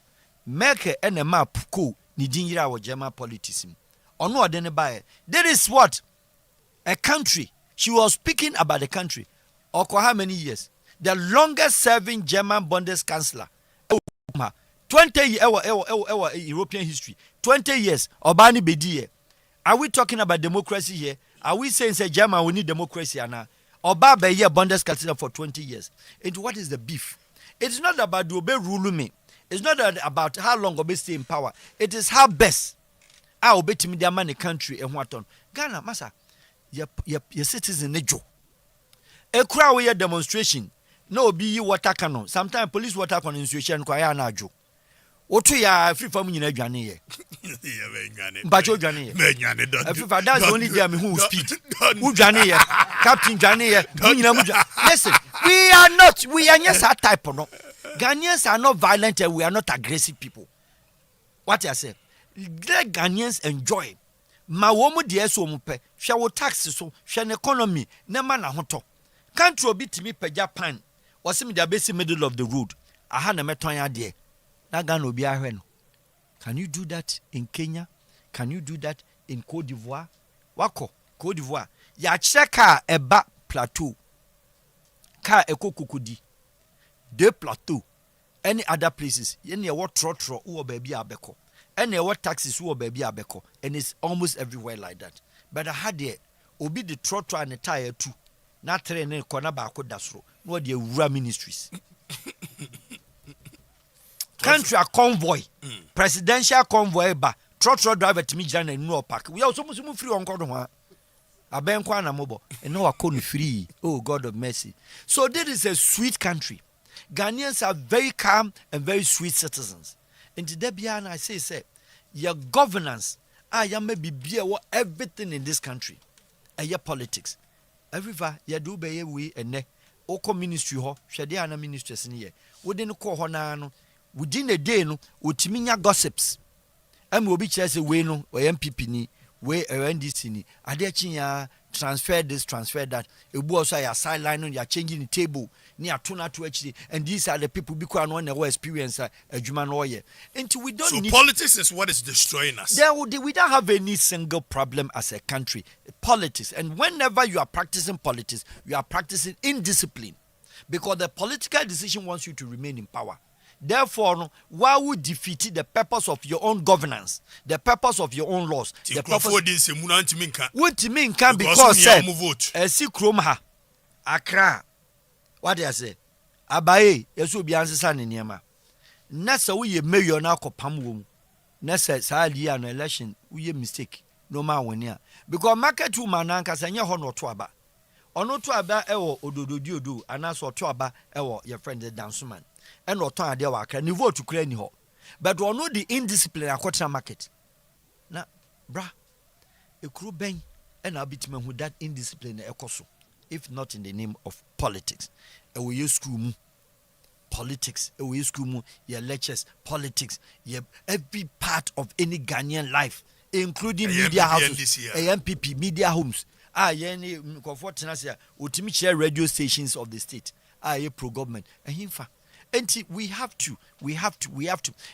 and a map cool Nidinra or German politician. Or no than buy. There is what? A country. She was speaking about the country. Or how many years? The longest serving German Bundeskanzler. 20 years European history. 20 years. Obani Bedie. Are we talking about democracy here? Are we saying say German we need democracy now? Oba be here Bundeskanzler for 20 years. And what is the beef? It's not about the Obe rule me. It's not about how long Obe stay in power. It is how best I Obe to me the money country and what on. Ghana, massa, your citizen nejo. A crowd here demonstration. No be you water cannon. Sometimes police water cannon institution kwaya na jo. Otu ya free from you Johnny here. But you Johnny here. That's the only day who speed. Who Johnny here? Captain Johnny here. Listen, we are just that type of no. Ghanaians are not violent and we are not aggressive people. What I say? Let Ghanaians enjoy. Ma womu die so mupe. Shall we taxes so? Shall economy? Nema na hoto. Can't you beat me per Japan? Was in the basic middle of the road. I had a metonya there. Can you do that in Kenya? Can you do that in Cote d'Ivoire? Wako, Cote d'Ivoire. Ya cheka eba plateau. Ka eko kukudi. De plateau. Any other places. Any what trotro uo baby abeko. Any what taxis uo baby abeko. And it's almost everywhere like that. But I had there. Obi the trotro and the tire too. na train ne kona ba ko dasro no de awura ministries country a convoy presidential convoy ba trotro driver to me jana no park we also musu free on kodo ho aben kwa na mobo and no akon free. Oh God of mercy. So this is a sweet country. Ghanaians are very calm and very sweet citizens. And today Biana I say your governance I am maybe be everything in this country. And your politics. Everywhere you do be we and ne oko ministry ho hwede ana ministers ne ye wodin ko ho na no within a day no otiminya gossips am obi kire say we no o NPP ni we NDC ni ade chinya transfer this transfer that ebu also ya sideline no ya changing the table ni atona to actually and these are the people because no na experience adwuma no ye until we don't so need politics is what is destroying us. we don't have any single problem as a country. Politics, and whenever you are practicing politics, you are practicing indiscipline because the political decision wants you to remain in power. Therefore, why would defeat the purpose of your own governance, the purpose of your own laws? The purpose what mean can because see Kromha, Accra, what do I say? Abaye, yesu bi ansesa ne niema. Na se wo ye mayor na akopam wo mu. Na se sa dia no election wo ye mistake no ma woni a. Because market woman anka se nye ho no to aba. Ono to aba ewo odododi odo anaso to aba ewo your friend the danceman. And oton ade wa akra ni vote kura ni ho. But ono the indiscipline akotena market. Na bra ekuru ben and abitime hu that indiscipline ekoso if not in the name of politics. We use school politics, we use school your lectures, politics, every part of any Ghanaian life, including media houses, NPP, media homes. Any comfort ultimate share radio stations of the state. Pro government. And we have to.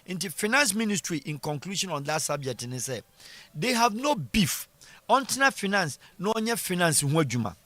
In the finance ministry, in conclusion on that subject, and say they have no beef. On finance, no onye finance wajuma.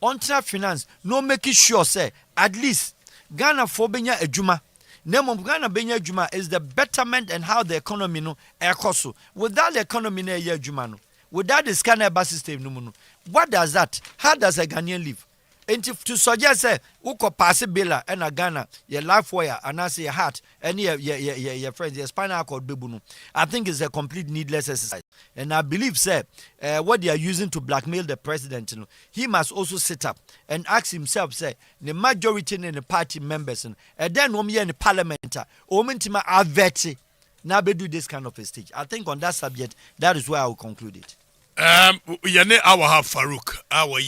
On finance, no making sure say at least Ghana for benya ejuma. Name of Ghana benya ejuma is the betterment and how the economy no ekoso. Without the economy no ejuma no, without the scanner bus system no, what does that? How does a Ghanaian live? And to suggest say uko pass bela and a Ghana your life wire and I say your heart and your friends your spinal cord bebuno. I think it's a complete needless exercise. And I believe say what they are using to blackmail the president, you know, he must also sit up and ask himself say the majority in the party members and then in the parliament omentima aveti now be do this kind of a stage. I think on that subject that is where I will conclude it. Yane Wahab Farouk our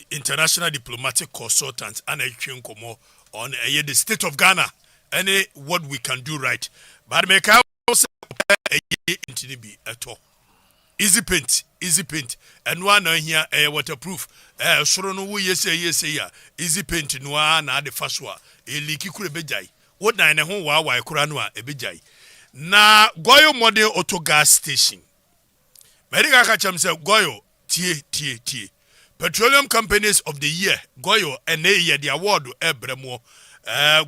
international diplomatic consultant and a komo on the state of Ghana and what we can do right. But make also a be at all. Easy paint. And one here waterproof. Sure no yes ya. Easy paint no na the first one. A leaky kure bejai. What na home wa kuranwa e bejai. Na Goyo model auto gas station. Medical catcham say Goyo tie. Petroleum Companies of the Year, Goyo, and the award Ebremo.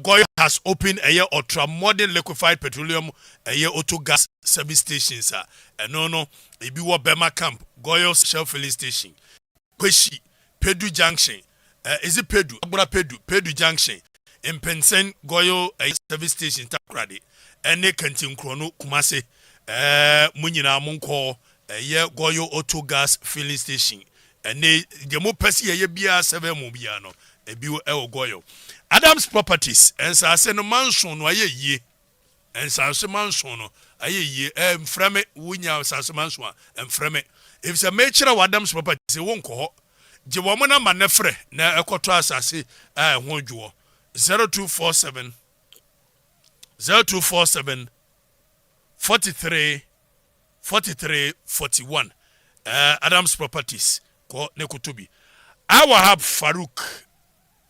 Goyo has opened a year ultra modern liquefied petroleum auto gas service stations. No, Ibiwa Bema Camp, Goyo Shell filling station. Kweshi, Pedu Junction. Is it Pedu? Abura Pedu Junction. In Pensen, Goyo service station Takradi. Ene Kentin Krono Kumase. Munina Munko, Goyo auto gas filling station. And the more person ye be a 7 mobiano, a bill el goyo. Adams Properties, and Sase no mansion, why ye, and Sase mansion, a ye, and frame winya Sase mansion, and frame. If it's a mature of Adams Properties, it won't call. The woman a manefre, na equator Sase, 0247 43 Adams Properties. Ko ne kutubi Wahab Farouk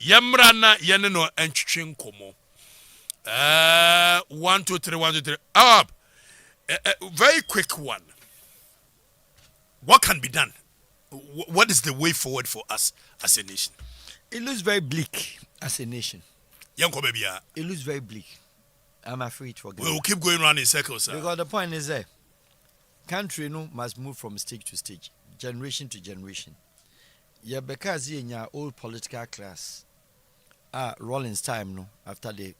yamrana yene no entwetwe nkomo 1 2 3 Wahab very quick one. What can be done? What is the way forward for us as a nation? It looks very bleak as a nation. Yanko baby, it looks very bleak. I'm afraid for we will keep going around in circles, sir. Because the point is that country must move from stage to stage, generation to generation. yeah, because in old political class, Rollins time no after the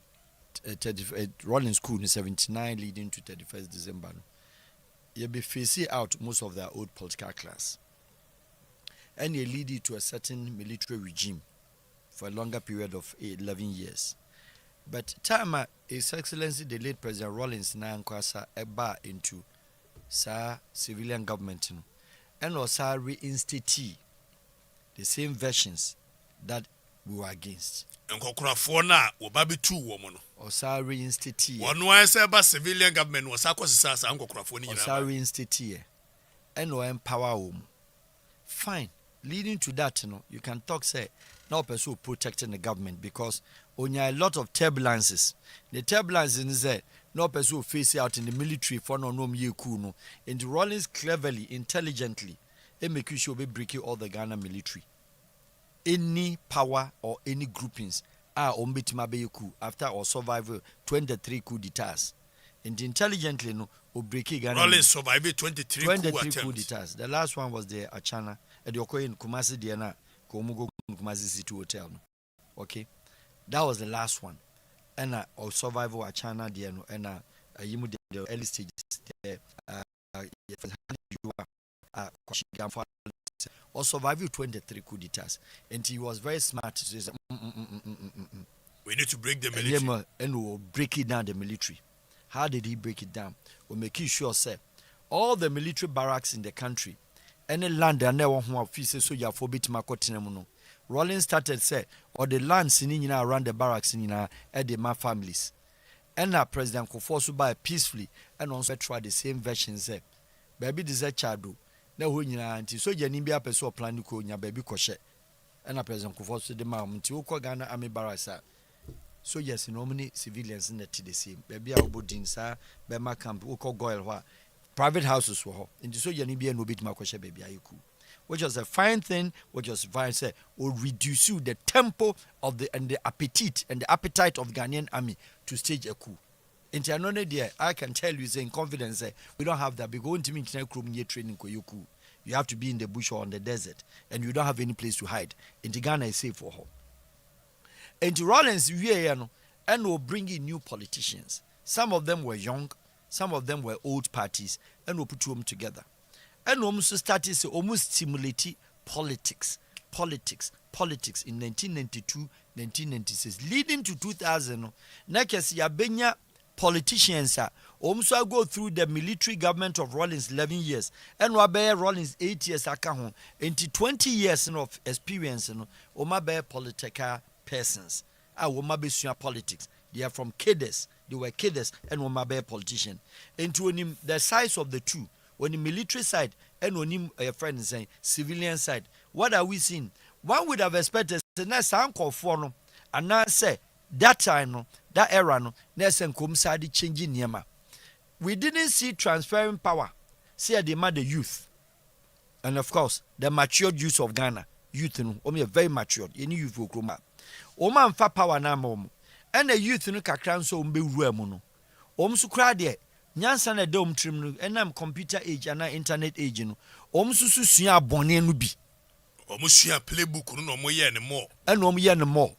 Rollins school in 79 leading to 31st December, no, you be facing out most of their old political class, and you lead it to a certain military regime for a longer period of 11 years. But time His Excellency the late President Rollins na nkwasa eba into civilian government no, and also reinstate the same versions that we were against. Nkokurafo na obabi tu wo mo no. Osa reinstate. Ono ansa ba civilian government was akosisa nkokurafo ni nyina. Osa reinstate. And no empower them. Fine. Leading to that, you can talk say now person protecting the government because on a lot of turbulences. The turbulences is that no person face out in the military for no ye kuno. And the Rollins cleverly, intelligently, they make sure we break all the Ghana military. Any power or any groupings are ombitima beku after our survival 23 coup d'etats. And intelligently no break Ghana. Rollins survived 23 coup d'etats. The last one was the Achana at the Okoye in Kumasi Diana, Komugo Kumasi City Hotel. Okay. That was the last one. And our survival Achana Diano and Yimu the early stages or survival 23 coup d'etats. And he was very smart to say we need to break the military. And we'll break it down the military. How did he break it down? We'll make sure say all the military barracks in the country, any land and never one offices so you forbid Makotinemuno. Rollins started say or the land sitting around the barracks in my families. And now President Kufosu by peacefully and also try the same version say baby this a child. Na ho nyina nti so jani bia person plan ko nya baby kɔhye na President Kufosu de ma nti wo kɔ Ghana army barracks so yes normally civilians in the same baby a obodin sa be ma camp wo kɔ goil ho private houses wo ho nti so jani bia no bit ma kɔhye baby ayiku, which was a fine thing, which was fine say will reduce the tempo of the appetite of Ghanaian army to stage a coup. Into another day, I can tell you in confidence we don't have that. Because to me, training you have to be in the bush or on the desert, and you don't have any place to hide. Into Ghana is safe for her. And to Rollins, and will bring in new politicians. Some of them were young, some of them were old parties, and we'll put them together. And almost started to almost stimulate politics in 1992, 1996, leading to 2000. Next year, Benya politicians also go through the military government of Rollins 11 years and wabe Rollins 8 years account into 20 years of experience bear political persons politics. They are from cadres, they were cadres and bear politician into the size of the two on the military side and on him a friend saying civilian side. What are we seeing? One would have expected the next uncle for and now say that time that era no nesen komsadi changing niema. We didn't see transferring power. See the the youth. And of course, the matured youth of Ghana. Youth no omi very matured. Any youth will grow up. Oma mfa power na mom. And the youth no kakran so mbe wura mu no. So kra de nyansa na dom trim no enam computer age and internet age no. Susu sua bone no bi. Sua playbook no mo ye ne more. And ye ne more.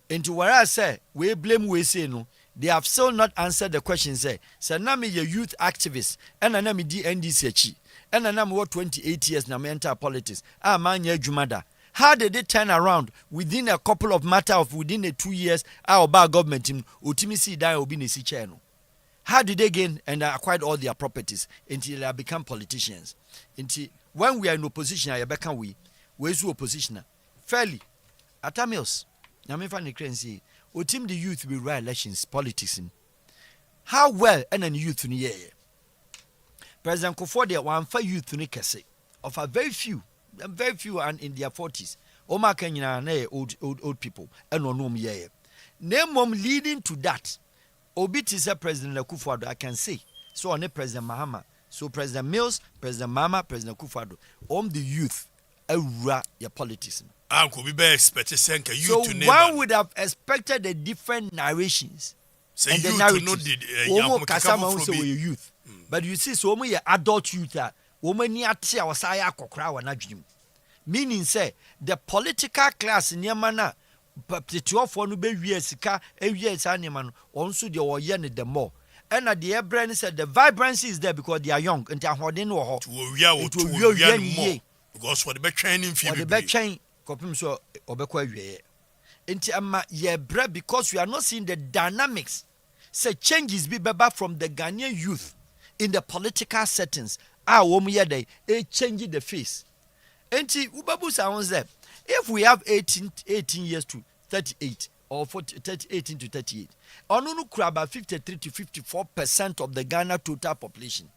Into where I say we blame we say no, they have still not answered the question. Say na me a youth activist and na me DNDC and na me 28 years na me enter politics. Man ye jumada. How did they turn around within a couple of within the 2 years our government team utimi see die obi ne si chair no? How did they gain and acquired all their properties until they become politicians? Until when we are in opposition, I become we opposition fairly at Tamils. Now, me find the currency. O team the youth will run elections, politics. How well and then youth in the year. President Kufuor one for youth in the of a very few and in their 40s. Oma Kenya na old people and no year. Name mom leading to that. Obiti is President Kufuor, I can say. So on President Mahama, so President Mills, President Mama, President Kufuor, the youth, your politics. So one would have expected the different narrations and the narratives. Youth. But you see, so many adult youth woman near our saya kokra or dream. meaning say the political class nneɛma na teteɔfoɔ no bɛwie sika awie saa nneɛma no ɔnso deɛ ɔyɛ no the more ɛna deɛ ɛbrɛ ne sɛ the vibrancy is there because they are young nti ahoɔden no wɔ hɔ to owia no more because wɔde bɛtwɛn ne mfie bebree wɔde bɛtwɛn kɔpem so ɔbɛkɔ awieɛ nti ama yɛbrɛ because we are not seeing the dynamics say changes be beba from the Ghanaian youth in the political settings wɔn yɛ dɛ change the face nti ubabu sounds that if we have 18 years to 38 or 18 to 38 ɔno no kura about 53 to 54% of the Ghana total population.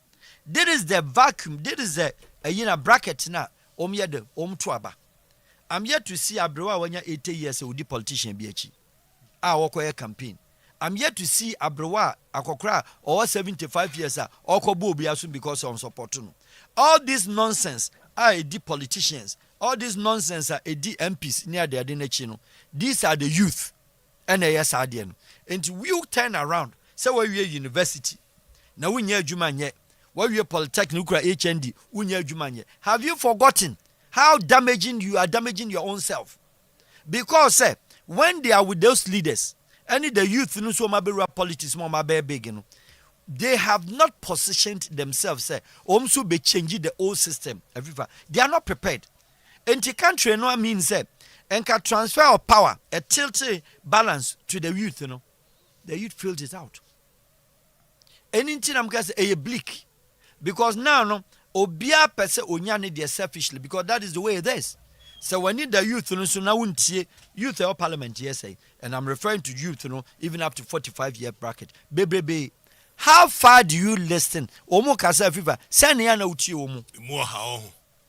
This is the vacuum, this is the bracket na yɛ dɛ to aba. I'm yet to see Abrewa when you're 80 years old politician be achi. Wɔkɔyɛ campaign. I'm yet to see Abrewa akokra or 75 years or kobo biasu because of support. All this nonsense are the politicians. All this nonsense are the MPs near the Adinechino. These are the youth. And yes, Adian. And we turn around. So where we university. Now we near Jumanye. Where we polytechnic HND. We near Jumanye. Have you forgotten how damaging you are damaging your own self? Because when they are with those leaders, any the youth no so politics more big, they have not positioned themselves. Also be changing the old system. They are not prepared. And the country no means and can transfer of power, a tilted balance to the youth. The youth feels it out. Anything I'm going to say a bleak because now obia pese onyane de selfishly because that is the way it is. So we need the youth so now youth or parliament yes and I'm referring to youth even up to 45-year bracket. Baby, how far do you listen? Omo kasa fifa send ya na uti omo. More how.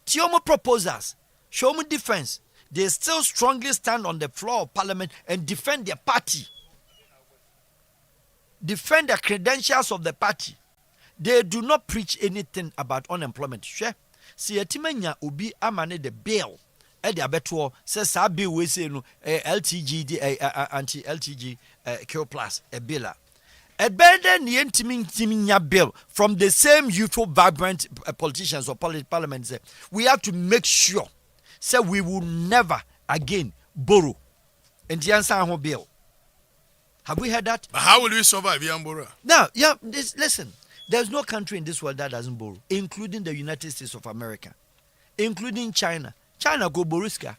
Ti omo proposals. Show me defense. They still strongly stand on the floor of parliament and defend their party. Defend the credentials of the party. They do not preach anything about unemployment. Sure. See, etimenya ubi amane the bill. Edi abeto says sabi we say no LTG anti LTG Q plus a bill. A better nya bill from the same youthful vibrant politicians or parliament. We have to make sure. Say we will never again borrow. And the answer on bill. Have we heard that? But how will we survive, Yambora? Now, listen. There's no country in this world that doesn't borrow, including the United States of America, including China. China go boruska.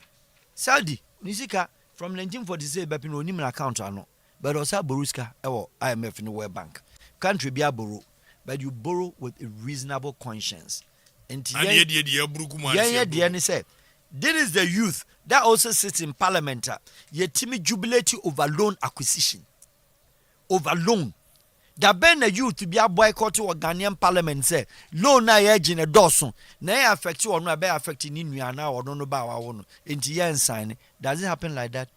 Saudi, Nisika from 1946, but no name account ano. But also boruska, IMF in the World Bank. Country be a borrow, but you borrow with a reasonable conscience. And say. This is the youth that also sits in parliament. Yet timid jubilate over loan acquisition. Over loan. That ben the youth to be a boycott or Ghanaian parliament say loan na in a dozen. Na affect you or not be affecting in you now or don't know about our own. Into yen sign. Does it happen like that?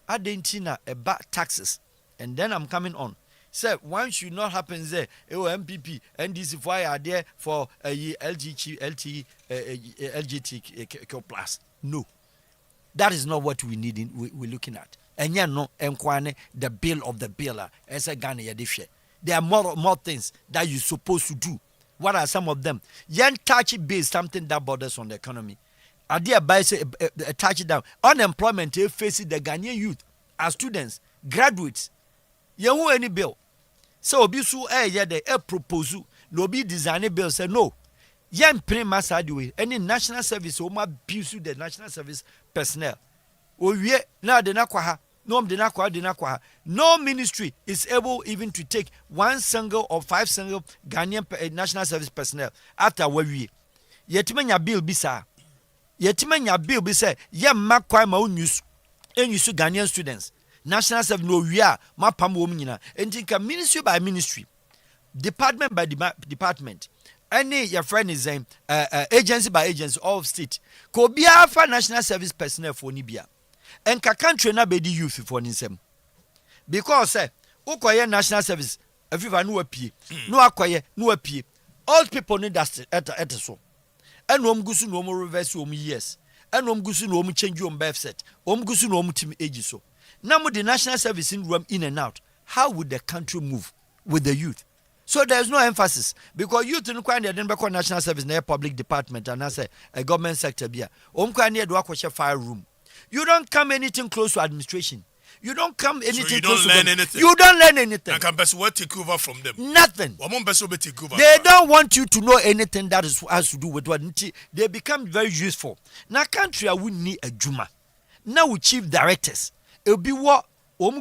Argentina about taxes. And then I'm coming on. Say one should not happen there. NPP and this is why are there for LGBTQ plus. No, that is not what we need. We're looking at. And the bill of the bill as a Ghana. There are more things that you're supposed to do. What are some of them? Young touch base something that borders on the economy. Are there by a touch down unemployment facing the Ghanaian youth as students, graduates. You any bill. So obisu proposal no be design bill say no. Yen prima way any national service o ma abuse the national service personnel. O wie na de na kwa no ministry is able even to take one single or 5 single Ghanaian national service personnel after we yetimanya bill bisa. Yetimanya bill bisa ye ma kwa ma use Ghanaian students. National service no we are mapam wo nyina entinka ministry by ministry, department by department, any your friend is agency by agency of state ko bia fa national service personnel for nibia enka country na be di youth for nsem because ukoye national service everyone no apie no akoye no apie all people need that at so enom gusu no mo reverse years enom gusu no mo change birth set gusu no mo team age so. Now, the national service in room in and out. How would the country move with the youth? So there's no emphasis because youth no kwan dey be national service na public department and as a government sector bia. Kwan dey do akwache fire room. You don't come anything close to administration. You don't come anything so you close don't learn to anything. You don't learn anything. And can what take over from them? Nothing. They don't want you to know anything that has to do with what they become very useful. Now country I would need a juma. Now we chief directors. It'll be what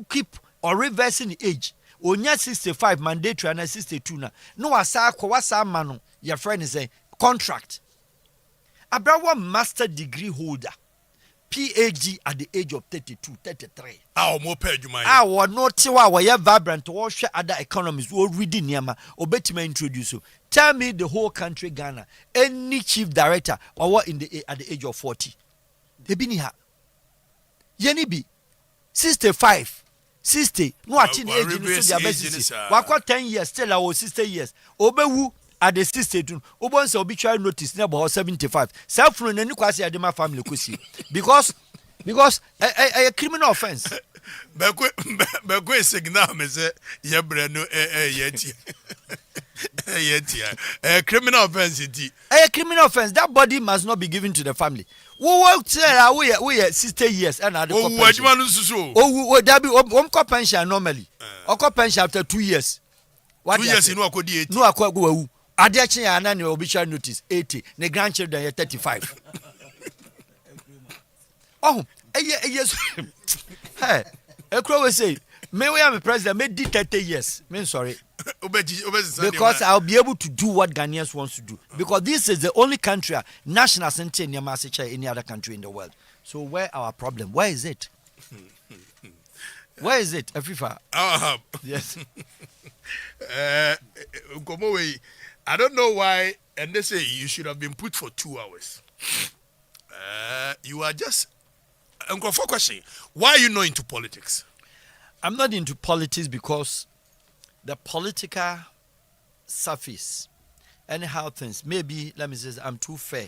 keep or reversing the age. Onya 65 mandatory and 62 na. No asa kwasa mano. Your friend is saying contract. Abrawa master degree holder. PhD at the age of 32, 33. More pay you mind. No tiwa wa vibrant or share other economies or reading niama or better introduce you. Tell me the whole country Ghana, any chief director or what at the age of 40. They be niha. Yeni be 65, 60. No atin age in so their best. Wako 10 years still our 60 years. Obewu at the 62, Obon's obituary notice never 75. Self-run and Nikwasi Adema family kusi. Because a criminal offense. Begwe signal me say ye breno yeti. A criminal offense it. A criminal offense. That body must not be given to the family. We work we 60 years and other pension. That be pension normally. Or pension after 2 years. 2 years no akodi 80. No akwa Adiachi anani obituary notice 80. The grandchildren are 35. Oh, yes. Hey, a crow will say, may we have a president, may do 30 years. I'm sorry. Because I'll be able to do what Ghanaians wants to do. Because this is the only country, national center in any other country in the world. So where our problem? Where is it? Where is it, Afrifa? Yes. I don't know why, and they say you should have been put for 2 hours. You are just... Uncle, for question, why are you not into politics? I'm not into politics because the political surface, anyhow things, maybe, let me say, I'm too fair.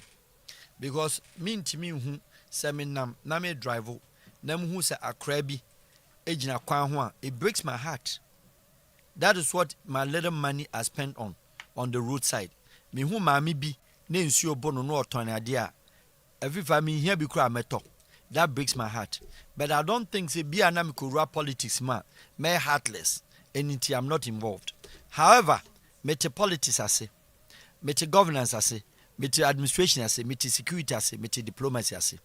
Because me to me, who say me nam drive, nam who say a crabby, ejina kwan, it breaks my heart. That is what my little money I spent on the roadside. Me who mami bi ne nsuo bono no otone ade a every family here be kura meto. That breaks my heart. But I don't think say be na me kura politics ma me heartless. Anything I'm not involved. However, me te politics ase, me te governance ase, me te administration ase, me te security ase, me te diplomacy ase.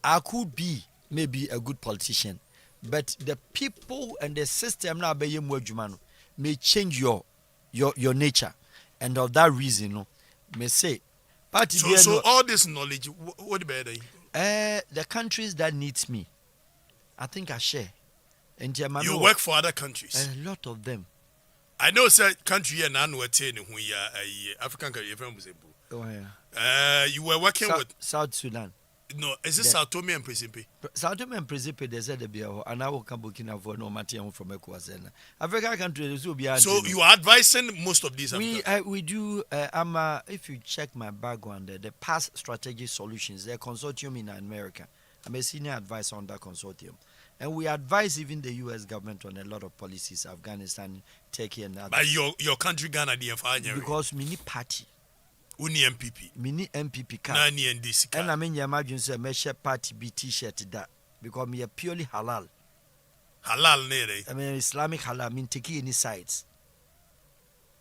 I could be maybe a good politician, but the people and the system now be yemu adwuma may change your nature. And of that reason, no, may say, so all this knowledge, what better? The countries that needs me, I think I share. And you work for other countries. A lot of them. I know, sir, country and who we are African country. Oh yeah. You were working with South Sudan. No, is it Sao Tome and Principe? Sao Tome and Principe, they said the beer, and I will come Burkina for no material from Ecuador. African countries will be. So you are advising most of these. We do. If you check my background, the past strategy solutions, the consortium in America. I'm a senior advisor on that consortium, and we advise even the U.S. government on a lot of policies, Afghanistan, Turkey, and others. But your country Ghana, the because mini party. Uni NPP. Mini NPP card. Nani NDC card. And I mean, you imagine say me share party B T-shirt that because me are purely halal. Halal ne. I mean Islamic halal. Mean take any sides.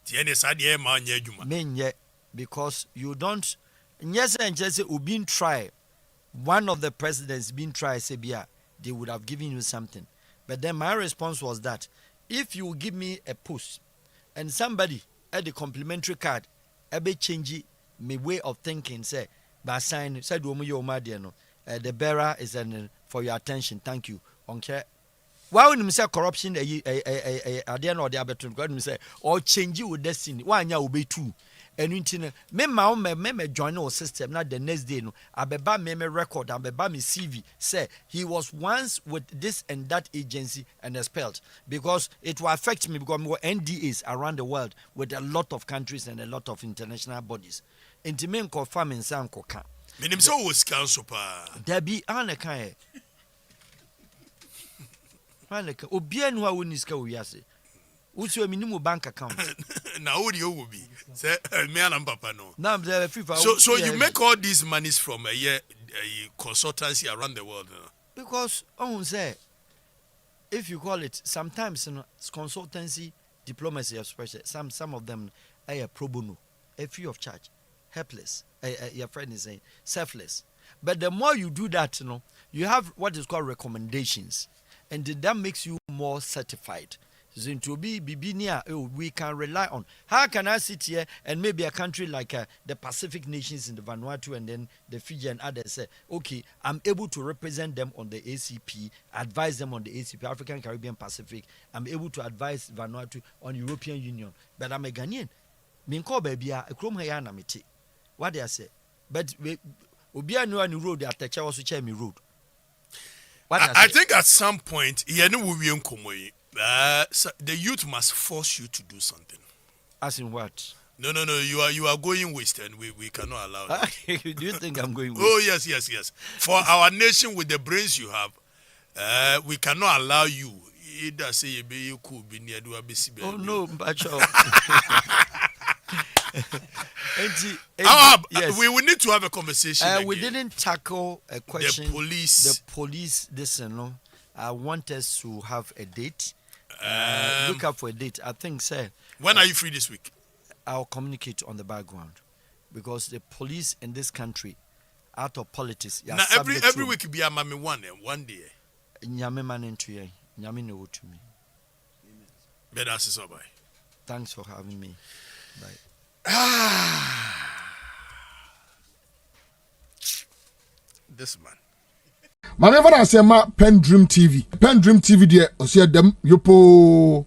Tiene side ye man ye juma. Mean ye because you don't. Yes, and just say been try. One of the presidents been try say bia they would have given you something, but then my response was that if you give me a post and somebody at the complimentary card. Ebe change my way of thinking. Say, by sign said no. The bearer is for your attention. Thank you. Okay. Why would you say corruption? At the end of the arbitration, God say or change with destiny. Why you will be too. And you know, me join our system. Not the next day. No, abeba me record. Abeba me CV. Say he was once with this and that agency and expelled because it will affect me because we have NDAs around the world with a lot of countries and a lot of international bodies. Intimate confirm in some coca. Minim so was council pa. There be anaka. Anaka. Obian who winiska uyase. Who's your minimum bank account? Now what you will be? Say me and papa no. Now the FIFA. So you make all these monies from a year consultancy around the world. Because say if you call it sometimes it's consultancy, diplomacy especially. Some of them are pro bono, free of charge, helpless. Your friend is saying selfless. But the more you do that, you have what is called recommendations, and that makes you more certified. So to be near, we can rely on. How can I sit here and maybe a country like the Pacific nations in the Vanuatu and then the Fiji and others say, okay, I'm able to represent them on the ACP, advise them on the ACP, African, Caribbean, Pacific. I'm able to advise Vanuatu on European Union. But I'm a Ghanaian. Minko baby, a chrome hair na miti. What they say? But Obia no any road at the was me road. I think at some point, the youth must force you to do something. As in what? No. You are going waste, and we cannot allow that. Do you think I'm going waste? Oh yes. For our nation with the brains you have, we cannot allow you. Either say you could be near to a BCB. Oh no, Bacho. Yes. We will need to have a conversation. We didn't tackle a question. The police. This I want us to have a date. Look up for a date. I think, sir. When are you free this week? I'll communicate on the background because the police in this country, out of politics. Now every week be a mommy one day. Nyame man into ye. Nyame no to me. But that's so bye. Thanks for having me. Bye. This man. My never I say PENDREAM TV. PENDREAM TV there. I see them yopo.